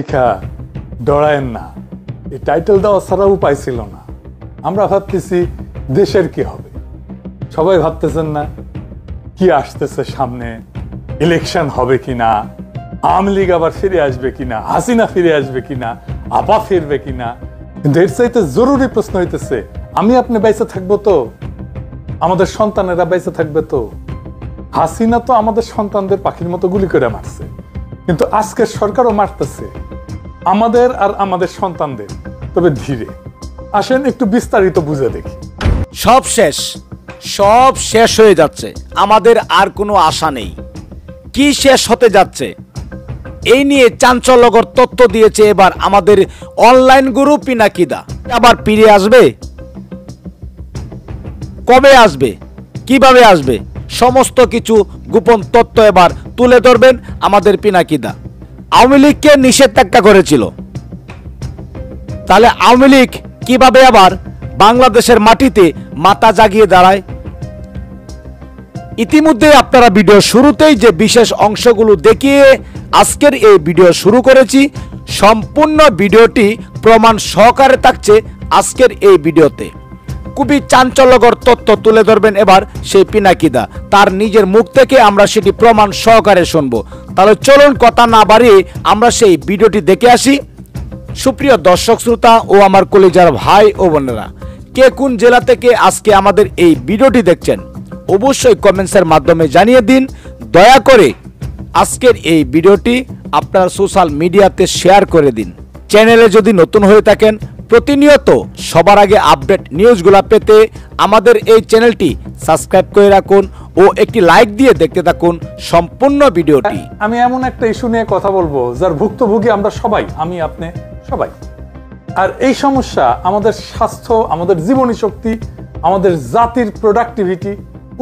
শিখা ডরায়েন না, এই টাইটেল দেওয়া ছাড়া উপায় ছিল না। আমরা ভাবতেছি দেশের কি হবে, সবাই ভাবতেছেন না কি আসতেছে সামনে, ইলেকশন হবে কিনা, আওয়ামী লীগ আবার ফিরে আসবে কিনা, হাসিনা ফিরে আসবে কিনা, আপা ফিরবে কিনা। কিন্তু এর চাইতে জরুরি প্রশ্ন হইতেছে, আমি আপনি বেঁচে থাকবো তো, আমাদের সন্তানেরা বেঁচে থাকবে তো। হাসিনা তো আমাদের সন্তানদের পাখির মতো গুলি করে মারছে, কিন্তু আজকের সরকারও মারতেছে আমাদের আর আমাদের সন্তানদের। তবে ধীরে আসেন একটু বিস্তারিত বুঝে দেখি। সব শেষ হয়ে যাচ্ছে, আমাদের আর কোনো আশা নেই। কি শেষ হতে যাচ্ছে এই নিয়ে চাঞ্চল্যকর তথ্য দিয়েছে এবার আমাদের অনলাইন গুরু পিনাকিদা। আবার ফিরে আসবে, কবে আসবে, কিভাবে আসবে, সমস্ত কিছু গোপন তথ্য এবার তুলে ধরবেন আমাদের পিনাকিদা। আওয়ামী লীগকে নিষেধাজ্ঞা করেছিল, তাহলে আওয়ামী লীগ কিভাবে আবার বাংলাদেশের মাটিতে মাথা জাগিয়ে দাঁড়ায়? ইতিমধ্যে আপনারা ভিডিও শুরুতেই যে বিশেষ অংশগুলো দেখিয়ে আজকের এই ভিডিও শুরু করেছি, সম্পূর্ণ ভিডিওটি প্রমাণ সহকারে থাকছে আজকের এই ভিডিওতে। খুবই চাঞ্চল্যকর তথ্য তুলে ধরবেন এবার সেই পিনাকিদা, তার নিজের মুখ থেকে আমরা সেটি প্রমাণ সহকারে শুনবো। তাহলে চলুন কথা না বাড়িয়ে আমরা সেই ভিডিওটি দেখে আসি। সুপ্রিয় দর্শক শ্রোতা ও আমার কলিজার ভাই ও বোনেরা, কে কোন জেলা থেকে আজকে আমাদের এই ভিডিওটি দেখছেন অবশ্যই কমেন্টসের মাধ্যমে জানিয়ে দিন। দয়া করে আজকের এই ভিডিওটি আপনার সোশ্যাল মিডিয়াতে শেয়ার করে দিন। চ্যানেলে যদি নতুন হয়ে থাকেন, প্রতিনিয়ত সবার আগে আপডেট নিউজগুলো পেতে আমাদের এই চ্যানেলটি সাবস্ক্রাইব করে রাখুন ও একটি লাইক দিয়ে দেখতে থাকুন সম্পূর্ণ ভিডিওটি। আমি এমন একটা ইস্যু নিয়ে কথা বলবো যার ভুক্তভোগী আমরা সবাই, আমি আপনি সবাই। আর এই সমস্যা আমাদের স্বাস্থ্য, আমাদের জীবনী শক্তি, আমাদের জাতির প্রোডাক্টিভিটি,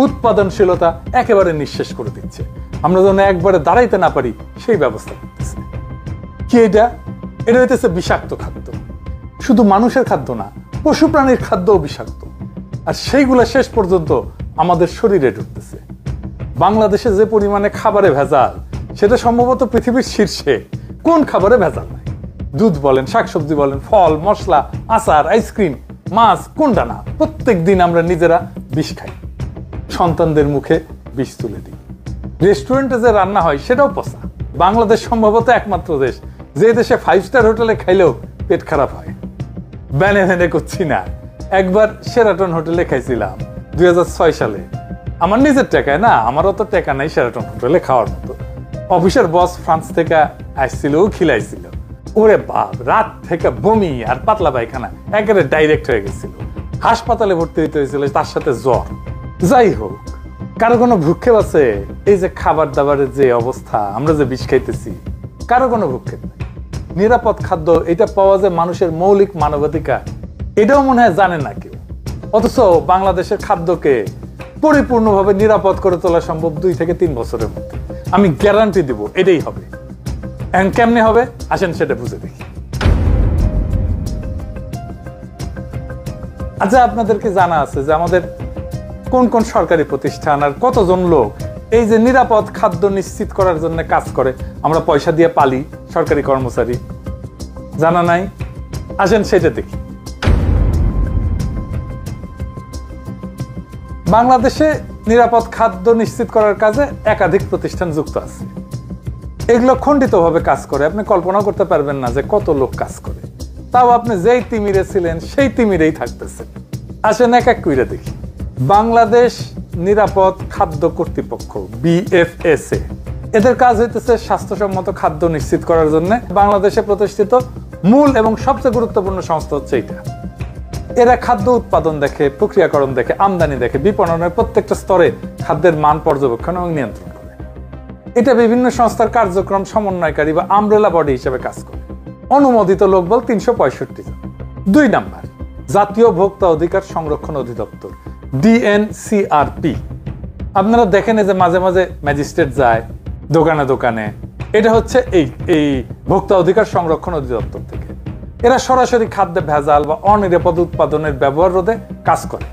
উৎপাদনশীলতা একেবারে নিঃশেষ করে দিচ্ছে। আমরা যেন একবারে দাঁড়াইতে না পারি সেই ব্যবস্থা করতেছে। কি এটা? এটা হইতেছে বিষাক্ত খাদ্য। শুধু মানুষের খাদ্য না, পশু প্রাণীর খাদ্যও বিষাক্ত। আর সেইগুলো শেষ পর্যন্ত আমাদের শরীরে ঢুকতেছে। বাংলাদেশে যে পরিমাণে খাবারে ভেজাল, সেটা সম্ভবত পৃথিবীর শীর্ষে। কোন খাবারে ভেজাল নাই? দুধ বলেন, শাকসবজি বলেন, ফল, মশলা, আচার, আইসক্রিম, মাছ, কোনটা না? প্রত্যেক দিন আমরা নিজেরা বিষ খাই, সন্তানদের মুখে বিষ তুলে দিই। রেস্টুরেন্টে যে রান্না হয় সেটাও পচা। বাংলাদেশ সম্ভবত একমাত্র দেশ যে দেশে 5 স্টার হোটেলে খাইলেও পেট খারাপ হয়। ব্যানে করছি না, একবার সেরাটন হোটেলে খাইছিলাম 2006 সালে। আমার নিজের টাকায় না, আমার অত টাকা নাই সেরাটন হোটেলে খাওয়ার মতো। অফিসের বস ফ্রান্স থেকে আসছিল, খিলাইছিল। ওরে বাপ, রাত থেকে বমি আর পাতলা পায়খানা একেবারে ডাইরেক্ট হয়ে গেছিল। হাসপাতালে ভর্তি হইতে হয়েছিল, তার সাথে জ্বর। যাই হোক, কারো কোনো ভ্রুক্ষেপ আছে? এই যে খাবার দাবারের যে অবস্থা, আমরা যে বিষ খাইতেছি, কারো কোনো ভ্রুক্ষেপ নেই। নিরাপদ খাদ্য, এটা পাওয়া যায় মানুষের মৌলিক মানবাধিকার, এটাও মনে হয় জানে না কেউ। অথচ বাংলাদেশের খাদ্যকে পরিপূর্ণভাবে নিরাপদ করে তোলা সম্ভব 2 থেকে 3 বছরের মধ্যে। আমি গ্যারান্টি দিব এটাই হবে। এখন কেমনে হবে আসেন সেটা বুঝে দেখি। আচ্ছা, আপনাদেরকে জানা আছে যে আমাদের কোন কোন সরকারি প্রতিষ্ঠান আর কতজন লোক এই যে নিরাপদ খাদ্য নিশ্চিত করার জন্য কাজ করে? আমরা পয়সা দিয়ে পালি সরকারি কর্মচারী, জানা নাই? আসেন সেটা দেখি। বাংলাদেশে নিরাপদ খাদ্য নিশ্চিত করার কাজে একাধিক প্রতিষ্ঠান যুক্ত আছে। এগুলো খণ্ডিতভাবে কাজ করে, আপনি কল্পনা করতে পারবেন না যে কত লোক কাজ করে। তাও আপনি যেই তিমিরে ছিলেন সেই তিমিরেই থাকতেছেন। আসেন এক এক করে দেখি। বাংলাদেশ নিরাপদ খাদ্য কর্তৃপক্ষ, BFSA, এদের কাজ হইতেছে স্বাস্থ্যসম্মত খাদ্য নিশ্চিত করার জন্য বাংলাদেশে প্রতিষ্ঠিত মূল এবং সবচেয়ে গুরুত্বপূর্ণ সংস্থা হচ্ছে এটা। এরা খাদ্য উৎপাদন দেখে, প্রক্রিয়াকরণ দেখে, আমদানি দেখে, বিপণনের প্রত্যেকটা স্তরে খাদ্যের মান পর্যবেক্ষণ এবং নিয়ন্ত্রণ করে। এটা বিভিন্ন সংস্থার কার্যক্রম সমন্বয়কারী বা আমব্রেলা বডি হিসেবে কাজ করে। অনুমোদিত লোকবল 365 জন। 2 নাম্বার, জাতীয় ভোক্তা অধিকার সংরক্ষণ অধিদপ্তর, DNCRP। আপনারা দেখেন যে মাঝে মাঝে ম্যাজিস্ট্রেট যায় দোকানে দোকানে, এটা হচ্ছে এই ভোক্তা অধিকার সংরক্ষণ অধিদপ্তর থেকে। এরা সরাসরি খাদ্যে ভেজাল বা অনিরাপদ উৎপাদনের ব্যবহার রোধে কাজ করে।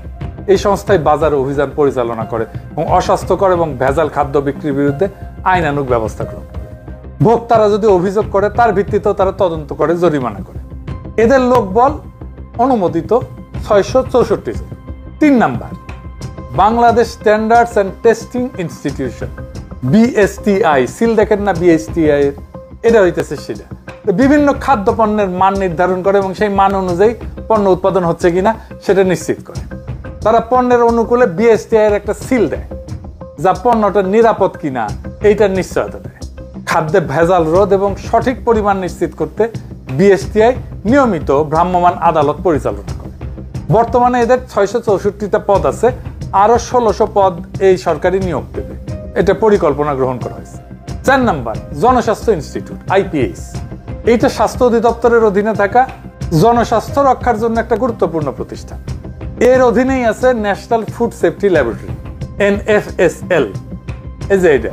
এই সংস্থায় বাজার অভিযান পরিচালনা করে এবং অস্বাস্থ্যকর এবং ভেজাল খাদ্য বিক্রির বিরুদ্ধে আইনানুগ ব্যবস্থা গ্রহণ করে। ভোক্তারা যদি অভিযোগ করে তার ভিত্তিতেও তারা তদন্ত করে, জরিমানা করে। এদের লোকবল অনুমোদিত 664 জন। 3 number, Bangladesh standards and testing institution, BSTI, seal দেখেন না BSTI, এটা হইতেছে সেটা বিভিন্ন খাদ্য পণ্যের মান নির্ধারণ করে এবং সেই মান অনুযায়ী পণ্য উৎপাদন হচ্ছে কিনা সেটা নিশ্চিত করে। তারা পণ্যের অনুকূলে BSTI এর একটা সিল দেয়, যা পণ্যটা নিরাপদ কিনা এইটার নিশ্চয়তা দেয়। খাদ্যে ভেজাল রোধ এবং সঠিক পরিমাণ নিশ্চিত করতে BSTI নিয়মিত ভ্রাম্যমাণ আদালত পরিচালনা করে। বর্তমানে এদের 664টা পদ আছে, আরো 1600 পদ এই সরকারি নিয়োগ দেবে, এটা পরিকল্পনা গ্রহণ করা হয়েছে। 4 নাম্বার, জনস্বাস্থ্য ইনস্টিটিউট, IPH। এইটা স্বাস্থ্য অধিদপ্তরের অধীনে থাকা জনস্বাস্থ্য রক্ষার জন্য একটা গুরুত্বপূর্ণ প্রতিষ্ঠান। এর অধীনেই আছে national food safety laboratory, NFSL। এই যে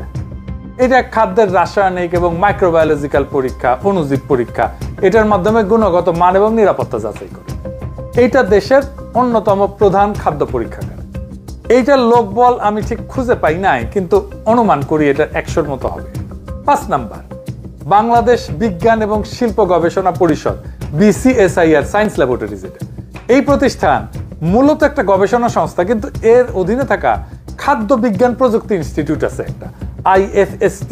এটা খাদ্যের রাসায়নিক এবং মাইক্রোবায়োলজিক্যাল পরীক্ষা, অণুজীব পরীক্ষা, এটার মাধ্যমে গুণগত মান এবং নিরাপত্তা যাচাই করে। এইটা দেশের অন্যতম প্রধান খাদ্য পরীক্ষাগার। এইটার লোকবল আমি ঠিক খুঁজে পাই নাই, কিন্তু অনুমান করি এটা 100-র মতো হবে। 5 নাম্বার, বাংলাদেশ বিজ্ঞান এবং শিল্প গবেষণা পরিষদ, BCSIR, সায়েন্স ল্যাবরেটরিজ। এই প্রতিষ্ঠান মূলত একটা গবেষণা সংস্থা, কিন্তু এর অধীনে থাকা খাদ্য বিজ্ঞান প্রযুক্তি ইনস্টিটিউট আছে একটা, IFST।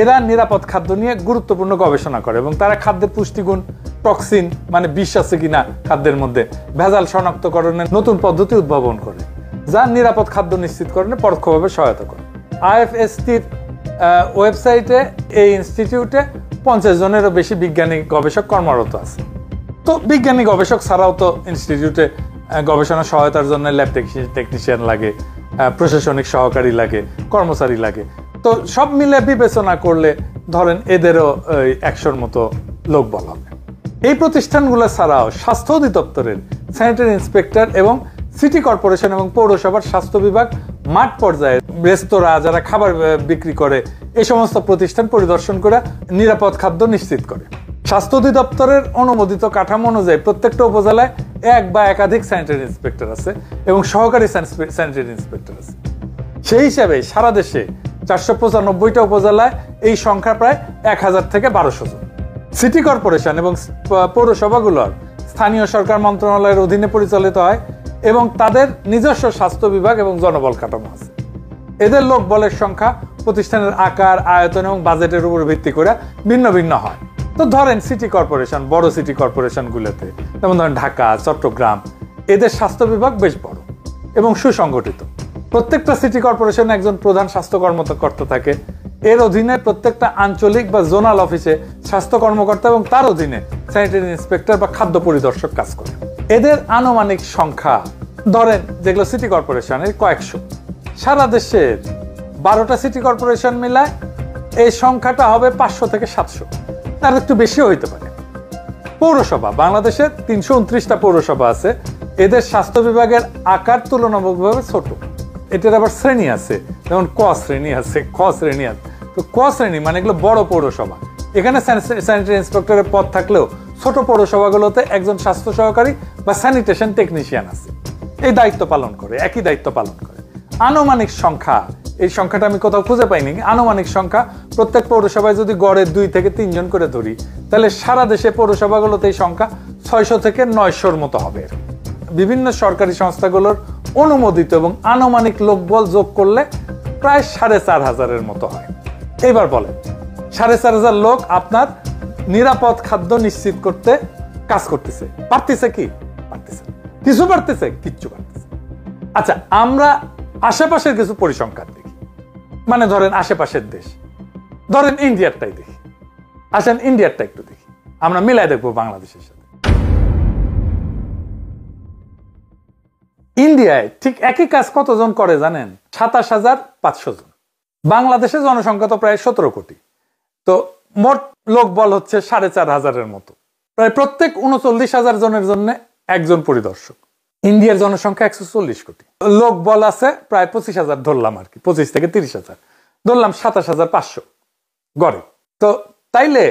এরা নিরাপদ খাদ্য নিয়ে গুরুত্বপূর্ণ গবেষণা করে এবং তারা খাদ্যের পুষ্টিগুণ, টক্সিন মানে বিষ আছে কিনা খাদ্যের মধ্যে, ভেজাল শনাক্তকরণের নতুন পদ্ধতি উদ্ভাবন করে, যা নিরাপদ খাদ্য নিশ্চিতকরণে পরোক্ষভাবে সহায়তা করে। IFSTর ওয়েবসাইটে এই ইনস্টিটিউটে 50 জনেরও বেশি বিজ্ঞানী গবেষক কর্মরত আছে। তো বিজ্ঞানী গবেষক ছাড়াও তো ইনস্টিটিউটে গবেষণা সহায়তার জন্য ল্যাব টেকনিশিয়ান লাগে, প্রশাসনিক সহকারী লাগে, কর্মচারী লাগে। তো সব মিলে বিবেচনা করলে ধরেন এদেরও 100-র মতো লোকবল হবে। এই প্রতিষ্ঠানগুলো ছাড়াও স্বাস্থ্য অধিদপ্তরের স্যানিটারি ইন্সপেক্টর এবং সিটি কর্পোরেশন এবং পৌরসভার স্বাস্থ্য বিভাগ মাঠ পর্যায়ে রেস্তোরাঁ যারা খাবার বিক্রি করে এই সমস্ত প্রতিষ্ঠান পরিদর্শন করে নিরাপদ খাদ্য নিশ্চিত করে। স্বাস্থ্য অধিদপ্তরের অনুমোদিত কাঠামো অনুযায়ী প্রত্যেকটা উপজেলায় এক বা একাধিক স্যানিটারি ইন্সপেক্টর আছে এবং সহকারী স্যানিটারি ইন্সপেক্টর আছে। সেই হিসাবে সারা দেশে 495টা উপজেলায় এই সংখ্যা প্রায় 1000 থেকে 1200 জন। সিটি কর্পোরেশন এবং পৌরসভাগুলোর স্থানীয় সরকার মন্ত্রণালয়ের অধীনে পরিচালিত হয় এবং তাদের নিজস্ব স্বাস্থ্য বিভাগ এবং জনবল কাঠামো আছে। এদের লোকবলের সংখ্যা প্রতিষ্ঠানের আকার, আয়তন এবং বাজেটের উপর ভিত্তি করে ভিন্ন ভিন্ন হয়। তো ধরেন সিটি কর্পোরেশন, বড় সিটি কর্পোরেশনগুলোতে যেমন ধরেন ঢাকা, চট্টগ্রাম, এদের স্বাস্থ্য বিভাগ বেশ বড় এবং সুসংগঠিত। প্রত্যেকটা সিটি কর্পোরেশনে একজন প্রধান স্বাস্থ্য কর্মকর্তা থাকে। এর অধীনে প্রত্যেকটা আঞ্চলিক বা জোনাল অফিসে স্বাস্থ্য কর্মকর্তা এবং তার অধীনে স্যানিটারি ইন্সপেক্টর বা খাদ্য পরিদর্শক কাজ করে। এদের আনুমানিক সংখ্যা ধরেন যেগুলো সিটি কর্পোরেশনের কয়েকশো। সারা দেশের 12টা সিটি কর্পোরেশন মিলায় এই সংখ্যাটা হবে 500 থেকে 700, তার একটু বেশিও হইতে পারে। পৌরসভা, বাংলাদেশের 329টা পৌরসভা আছে। এদের স্বাস্থ্য বিভাগের আকার তুলনামূলকভাবে ছোট। এটার আবার শ্রেণী আছে, যেমন ক শ্রেণী আছে, খ শ্রেণী আছে। তো ক শ্রেণী মানে এগুলো বড় পৌরসভা। এখানে স্যানিটারি ইন্সপেক্টরের পদ থাকলেও ছোট পৌরসভাগুলোতে একজন স্বাস্থ্য সহকারী বা স্যানিটেশন টেকনিশিয়ান আছে, এই দায়িত্ব পালন করে, একই দায়িত্ব পালন করে। আনুমানিক সংখ্যা, এই সংখ্যাটা আমি কোথাও খুঁজে পাইনি, আনুমানিক সংখ্যা প্রত্যেক পৌরসভায় যদি গড়ে 2 থেকে 3 জন করে ধরি, তাহলে সারা দেশে পৌরসভাগুলোতে এই সংখ্যা 600 থেকে 900-র মতো হবে। বিভিন্ন সরকারি সংস্থাগুলোর অনুমোদিত এবং আনুমানিক লোকবল যোগ করলে প্রায় 4500-এর মতো হয়। এইবার বলেন 4500 লোক আপনার নিরাপদ খাদ্য নিশ্চিত করতে কাজ করতেছে, পারতেছে কি? পারতেছে। কিছু পারতেছে? কিচ্ছু পারতেছে। আচ্ছা, আমরা আশেপাশের কিছু পরিসংখ্যান দেখি, মানে ধরেন আশেপাশের দেশ, ধরেন ইন্ডিয়ারটাই দেখি। আসেন ইন্ডিয়ারটা একটু দেখি, আমরা মিলাই দেখবো বাংলাদেশের সাথে। ইন্ডিয়ায় ঠিক একই কাজ কতজন করে জানেন? 27500 জন। বাংলাদেশের জনসংখ্যা তো প্রায় 17 কোটি। তো মোট লোক বল হচ্ছে 4500-এর মতো। প্রায় প্রত্যেক 39,000 জনের জন্য একজন পরিদর্শক। ইন্ডিয়ার জনসংখ্যা 140 কোটি। লোক বল আছে প্রায় 25,000 ধরলাম আর কি, 25 থেকে 30,000 ধরলাম, 27,500 গড়ে। তো তাইলে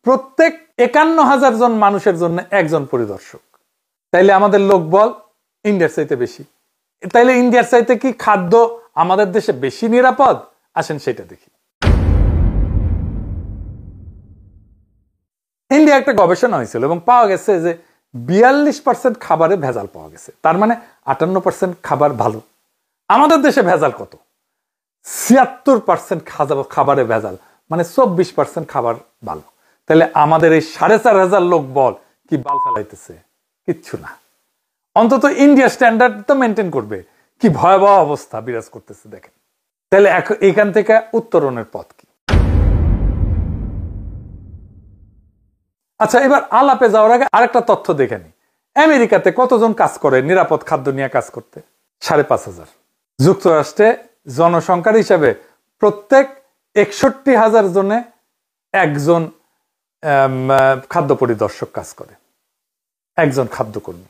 প্রত্যেক 51,000 জন মানুষের জন্য একজন পরিদর্শক। তাইলে আমাদের লোক বল ইন্ডিয়ার চাইতে বেশি। তাইলে ইন্ডিয়ার চাইতে কি খাদ্য আমাদের দেশে বেশি নিরাপদ? আসেন সেটা দেখি। ইন্ডিয়া একটা গবেষণা হয়েছিল এবং পাওয়া গেছে যে 42% খাবারে ভেজাল পাওয়া গেছে, তার মানে 58% খাবার ভালো। আমাদের দেশে ভেজাল কত? 76% খাবারে ভেজাল, মানে 24% খাবার ভালো। তাহলে আমাদের এই 4,500 লোক বল কি বাল ফেলাইতেছে? কিচ্ছু না। অন্তত ইন্ডিয়া স্ট্যান্ডার্ড তো মেনটেন করবে। কি ভয়াবহ অবস্থা বিরাজ করতেছে দেখেন। তাহলে এখান থেকে উত্তরণের পথ কি? আচ্ছা, এবার আলাপে যাওয়ার আগে আরেকটা তথ্য দেখে নি। আমেরিকাতে কতজন কাজ করে নিরাপদ খাদ্য নিয়ে কাজ করতে? 5,500। যুক্তরাষ্ট্রে জনসংখ্যার হিসাবে প্রত্যেক 61,000 জনে একজন খাদ্য পরিদর্শক কাজ করে, একজন খাদ্যকর্মী।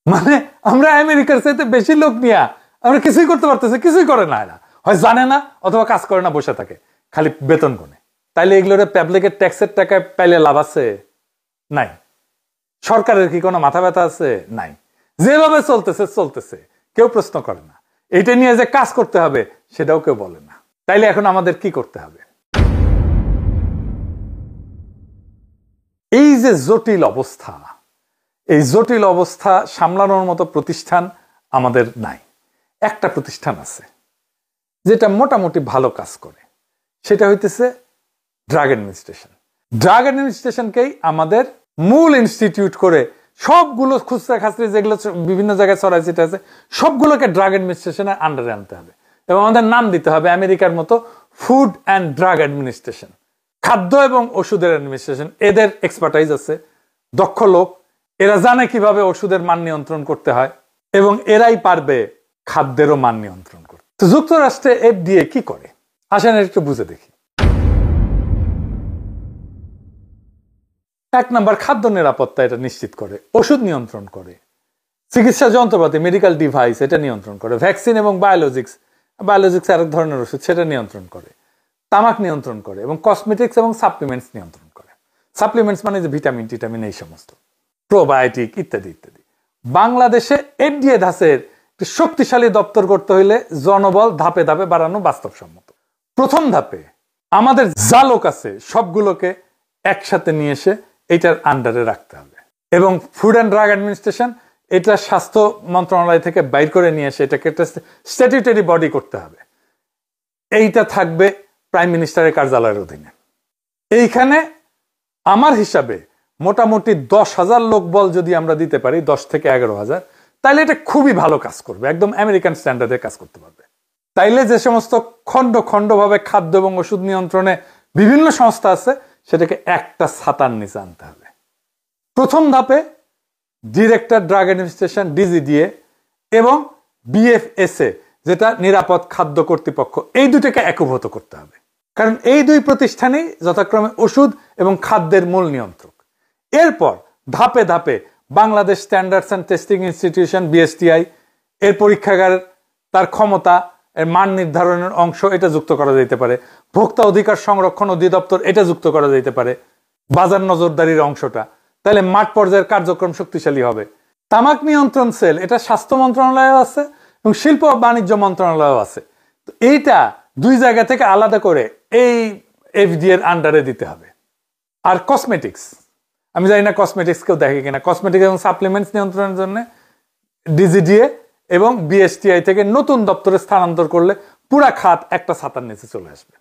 মানে আমরা আমেরিকার চাইতে বেশি লোক নিয়ে আমরা কিছুই করতে পারতেছি, কিছুই করে না এরা, হয় জানে না অথবা কাজ করে না, বসে থাকে খালি বেতন গুনে। তাইলে এগুলোর পাবলিকের ট্যাক্সের টাকায় পাইলে লাভ আছে? নাই। সরকারের কি কোনো মাথা ব্যথা আছে? নাই। যেভাবে চলতেছে কেউ প্রশ্ন করে না। এটা নিয়ে যে কাজ করতে হবে সেটাও কেউ বলে না। তাইলে এখন আমাদের কি করতে হবে? এই যে জটিল অবস্থা, এই জটিল অবস্থা সামলানোর মতো প্রতিষ্ঠান আমাদের নাই। একটা প্রতিষ্ঠান আছে যেটা মোটামুটি ভালো কাজ করে, সেটা হইতেছে ড্রাগ অ্যাডমিনিস্ট্রেশন। ড্রাগ অ্যাডমিনিস্ট্রেশনকেই আমাদের মূল ইনস্টিটিউট করে সবগুলো খুচরা খাচরি যেগুলো বিভিন্ন জায়গায় ছড়াই ছিটে আছে সবগুলোকে ড্রাগ অ্যাডমিনিস্ট্রেশনের আন্ডারে আনতে হবে এবং আমাদের নাম দিতে হবে আমেরিকার মতো ফুড অ্যান্ড ড্রাগ অ্যাডমিনিস্ট্রেশন। খাদ্য এবং ওষুধের অ্যাডমিনিস্ট্রেশন, এদের এক্সপার্টাইজ আছে, দক্ষ লোক, এরা জানে কিভাবে ওষুধের মান নিয়ন্ত্রণ করতে হয় এবং এরাই পারবে খাদ্যেরও মান নিয়ন্ত্রণ করতে। তো যুক্তরাষ্ট্রে FDA কি করে আসেন একটু বুঝে দেখি। 1 নাম্বার, খাদ্য নিরাপত্তা এটা নিশ্চিত করে, ওষুধ নিয়ন্ত্রণ করে, চিকিৎসা যন্ত্রপাতি মেডিকেল ডিভাইস এটা নিয়ন্ত্রণ করে, ভ্যাকসিন এবং বায়োলজিক্স আরেক ধরনের ওষুধ সেটা নিয়ন্ত্রণ করে, তামাক নিয়ন্ত্রণ করে এবং কসমেটিক্স এবং সাপ্লিমেন্টস নিয়ন্ত্রণ করে। সাপ্লিমেন্টস মানে যে ভিটামিন টিটামিন এই সমস্ত, প্রোবায়োটিক ইত্যাদি ইত্যাদি। বাংলাদেশে FDA ধাঁচের শক্তিশালী দপ্তর করতে হইলে জনবল ধাপে ধাপে বাড়ানো বাস্তবসম্মত। প্রথম ধাপে আমাদের যা লোক আছে সবগুলোকে একসাথে নিয়ে এসে এইটার আন্ডারে রাখতে হবে এবং ফুড অ্যান্ড ড্রাগ অ্যাডমিনিস্ট্রেশন এটা স্বাস্থ্য মন্ত্রণালয় থেকে বাইর করে নিয়ে এসে এটাকে একটা স্ট্যাটিউটরি বডি করতে হবে। এইটা থাকবে প্রাইম মিনিস্টারের কার্যালয়ের অধীনে। এইখানে আমার হিসাবে মোটামুটি 10,000 লোক বল যদি আমরা দিতে পারি, 10 থেকে 11,000, তাইলে এটা খুবই ভালো কাজ করবে, একদম আমেরিকান স্ট্যান্ডার্ডে কাজ করতে পারবে। তাইলে যে সমস্ত খণ্ডভাবে খাদ্য এবং ওষুধ নিয়ন্ত্রণে বিভিন্ন সংস্থা আছে সেটাকে একটা ছাতার নিচে আনতে হবে। প্রথম ধাপে ডিরেক্টর ড্রাগ অ্যাডমিনিস্ট্রেশন DGDA এবং BFSA যেটা নিরাপদ খাদ্য কর্তৃপক্ষ, এই দুটোকে একীভূত করতে হবে, কারণ এই দুই প্রতিষ্ঠানই যথাক্রমে ওষুধ এবং খাদ্যের মূল নিয়ন্ত্রক। এরপর ধাপে ধাপে Bangladesh standards and testing institution BSTI এর পরীক্ষাগার, তার ক্ষমতা, এর মান নির্ধারণের অংশ এটা যুক্ত করা যেতে পারে, ভোক্তা অধিকার সংরক্ষণ অধিদপ্তর এটা যুক্ত করা যেতে পারে, বাজার নজরদারির অংশটা, তাহলে মাঠ পর্যায়ের কার্যক্রম শক্তিশালী হবে। তামাক নিয়ন্ত্রণ সেল এটা স্বাস্থ্য মন্ত্রণালয় আছে এবং শিল্প ও বাণিজ্য মন্ত্রণালয় আছে। তো এইটা দুই জায়গা থেকে আলাদা করে এই FDA এর আন্ডারে দিতে হবে। আর কসমেটিক্স, আমি জানি না কসমেটিক্স কেউ দেখে কিনা, কসমেটিক্স এবং সাপ্লিমেন্টস নিয়ন্ত্রণের জন্য DGDA এবং BSTI থেকে নতুন দপ্তরে স্থানান্তর করলে পুরা খাত একটা ছাতার নিচে চলে আসবে।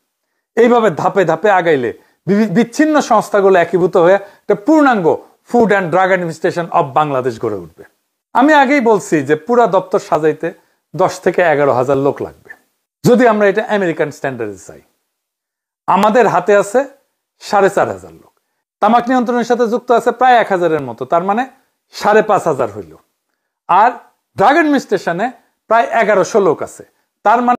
এইভাবে ধাপে ধাপে আগাইলে বিচ্ছিন্ন সংস্থাগুলো একীভূত হয়ে একটা পূর্ণাঙ্গ food and drug administration of Bangladesh গড়ে উঠবে। আমি আগেই বলছি যে পুরা দপ্তর সাজাইতে 10 থেকে 11,000 লোক লাগবে যদি আমরা এটা আমেরিকান স্ট্যান্ডার্ডে চাই। আমাদের হাতে আছে 4,500 লোক, তামাক নিয়ন্ত্রণের সাথে যুক্ত আছে প্রায় 1,000-এর মতো, তার মানে 5,500 হইল। আর ড্রাগ অ্যাডমিনিস্ট্রেশনে প্রায় 1100 লোক আছে, তার মানে